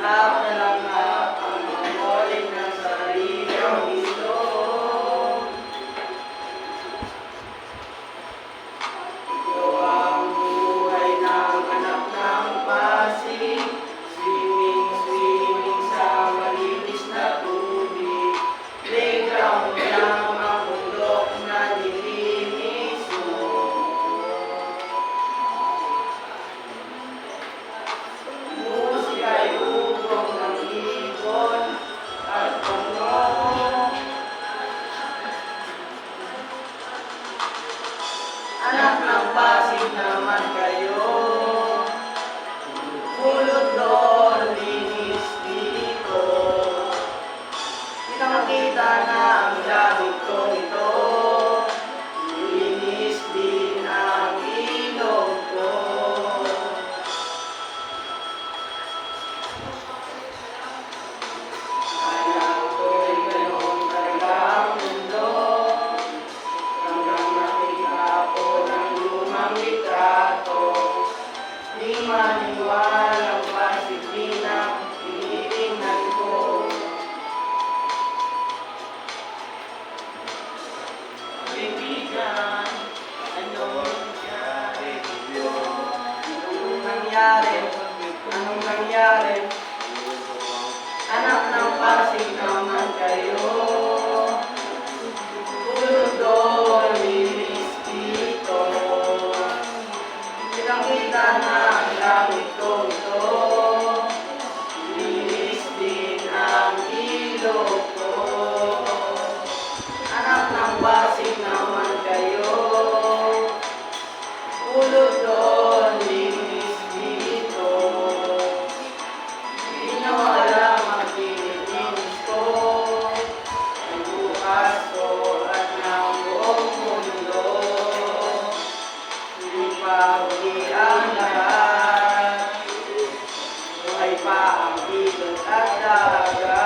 hap na lang hap ang mamuling ng sariling ito. Ito ang buhay ng anak ng Pasig, swimming, swimming sa malinis na tubig. Playground lang ang bundok na nilinis mo. Musika'y ugong ng ibon at puno. Anak ng Pasig naman kayo, pulot doon, linis dito. Kitang-kita na ang gamit kong ito, linis din ang ilog ko. Alam ko'y ganoon talaga ang mundo, hanggang makita ko ng lumang litrato. Di maniwalang Pasig din ang tinitingnan ko. Kaibigan, anong nangyari dito? Anong nangyari? Anong nangyari? Anak ng Pasig naman kayo, pulot doon, linis dito. Kitang-kita na ang langit ko ito, linis din ang ilog ko. Anak ng Pasig naman kayo, pulot doon, linis dito. Di nyo alam ang pinilinis ko, ang bukas ko at ng buong mundo. Hindi pa huli ang lahat, buhay pa ang ilog at dagat.